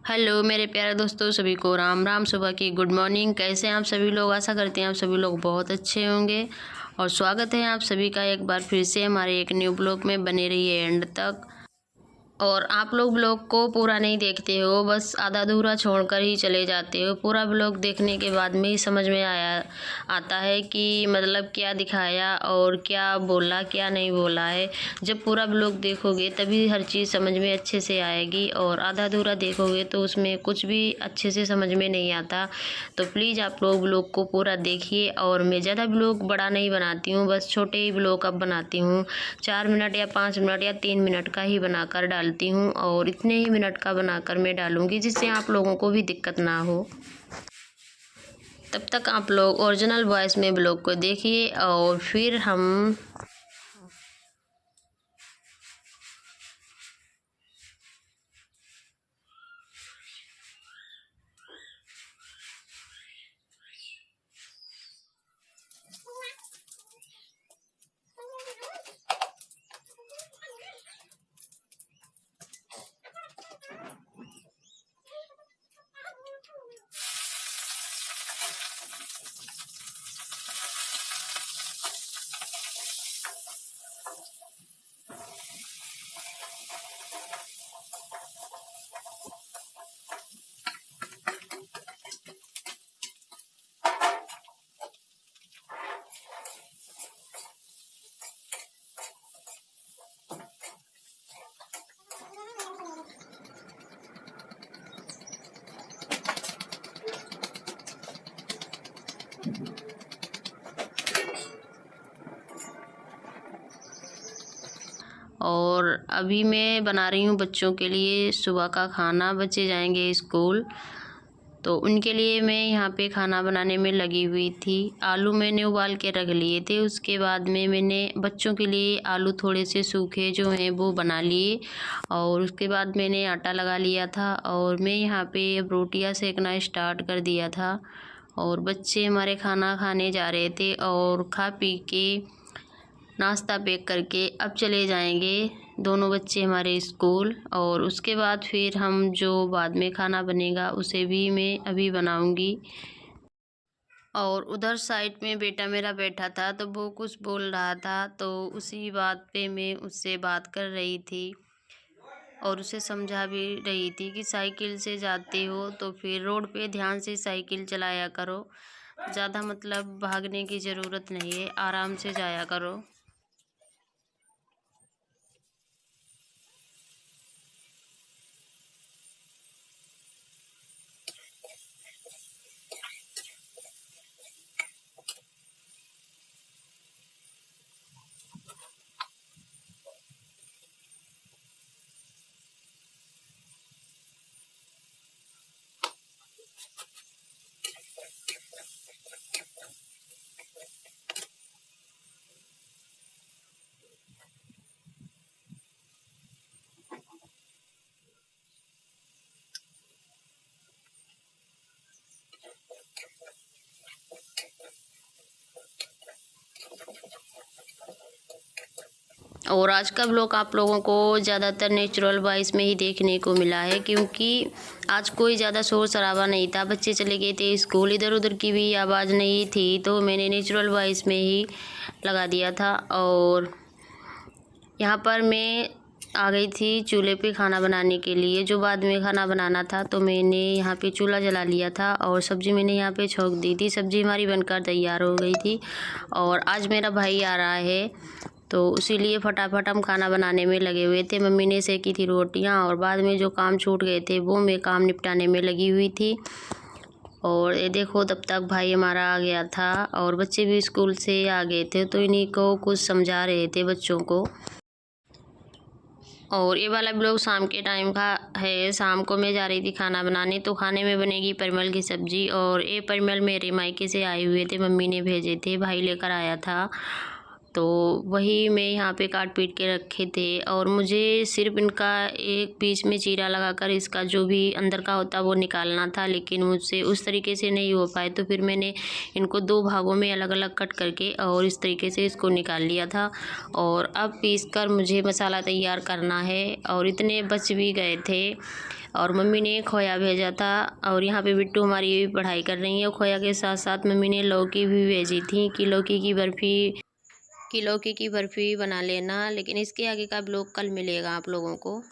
Hello मेरे प्यारे दोस्तों, सभी को राम राम। सुबह की गुड मॉर्निंग। कैसे हैं आप सभी लोग? आशा करते हैं आप सभी लोग बहुत अच्छे होंगे और स्वागत है आप सभी का एक बार फिर से हमारे एक न्यू ब्लॉग में। बने रहिए एंड तक। और आप लोग ब्लॉग को पूरा नहीं देखते हो, बस आधा अधूरा छोड़कर ही चले जाते हो। पूरा ब्लॉग देखने के बाद में ही समझ में आता है कि मतलब क्या दिखाया और क्या बोला क्या नहीं बोला है। जब पूरा ब्लॉग देखोगे तभी हर चीज़ समझ में अच्छे से आएगी, और आधा अधूरा देखोगे तो उसमें कुछ भी अच्छे से समझ में नहीं आता। तो प्लीज़ आप लोग ब्लॉग को पूरा देखिए। और मैं ज़्यादा ब्लॉग बड़ा नहीं बनाती हूँ, बस छोटे ही ब्लॉग अब बनाती हूँ। 4 मिनट या 5 मिनट या 3 मिनट का ही बनाकर डालती हूँ, और इतने ही मिनट का बनाकर मैं डालूँगी जिससे आप लोगों को भी दिक्कत ना हो। तब तक आप लोग ओरिजिनल वॉइस में ब्लॉग को देखिए और फिर हम और अभी मैं बना रही हूँ बच्चों के लिए सुबह का खाना। बच्चे जाएंगे स्कूल, तो उनके लिए मैं यहाँ पे खाना बनाने में लगी हुई थी। आलू मैंने उबाल के रख लिए थे, उसके बाद में मैंने बच्चों के लिए आलू थोड़े से सूखे जो हैं वो बना लिए, और उसके बाद मैंने आटा लगा लिया था और मैं यहाँ पे अब रोटियाँ सेकना स्टार्ट कर दिया था। और बच्चे हमारे खाना खाने जा रहे थे और खा पी के नाश्ता पैक करके अब चले जाएंगे दोनों बच्चे हमारे स्कूल। और उसके बाद फिर हम जो बाद में खाना बनेगा उसे भी मैं अभी बनाऊंगी। और उधर साइड में बेटा मेरा बैठा था तो वो कुछ बोल रहा था, तो उसी बात पे मैं उससे बात कर रही थी और उसे समझा भी रही थी कि साइकिल से जाते हो तो फिर रोड पे ध्यान से साइकिल चलाया करो। ज़्यादा मतलब भागने की ज़रूरत नहीं है, आराम से जाया करो। और आज का ब्लॉग आप लोगों को ज़्यादातर नेचुरल वॉइस में ही देखने को मिला है, क्योंकि आज कोई ज़्यादा शोर शराबा नहीं था। बच्चे चले गए थे स्कूल, इधर उधर की भी आवाज़ नहीं थी, तो मैंने नेचुरल वॉइस में ही लगा दिया था। और यहाँ पर मैं आ गई थी चूल्हे पे खाना बनाने के लिए, जो बाद में खाना बनाना था। तो मैंने यहाँ पे चूल्हा जला लिया था और सब्ज़ी मैंने यहाँ पे छोंक दी थी। सब्ज़ी हमारी बनकर तैयार हो गई थी। और आज मेरा भाई आ रहा है तो इसीलिए फटाफट हम खाना बनाने में लगे हुए थे। मम्मी ने सेकी थी रोटियां, और बाद में जो काम छूट गए थे वो मैं काम निपटाने में लगी हुई थी। और ये देखो तब तक भाई हमारा आ गया था और बच्चे भी स्कूल से आ गए थे, तो इन्हीं को कुछ समझा रहे थे बच्चों को। और ये वाला ब्लॉग शाम के टाइम का है। शाम को मैं जा रही थी खाना बनाने, तो खाने में बनेगी परमल की सब्ज़ी। और ये परमल मेरे मायके से आए हुए थे, मम्मी ने भेजे थे, भाई लेकर आया था। तो वही मैं यहाँ पे काट पीट के रखे थे। और मुझे सिर्फ इनका एक बीच में चीरा लगाकर इसका जो भी अंदर का होता वो निकालना था, लेकिन मुझसे उस तरीके से नहीं हो पाए। तो फिर मैंने इनको 2 भागों में अलग अलग कट करके और इस तरीके से इसको निकाल लिया था। और अब पीस कर मुझे मसाला तैयार करना है। और इतने बच भी गए थे और मम्मी ने खोया भेजा था। और यहाँ पे बिट्टू हमारी पढ़ाई कर रही है। खोया के साथ साथ मम्मी ने लौकी भी भेजी थी कि लौकी की बर्फ़ी बना लेना। लेकिन इसके आगे का ब्लॉग कल मिलेगा आप लोगों को।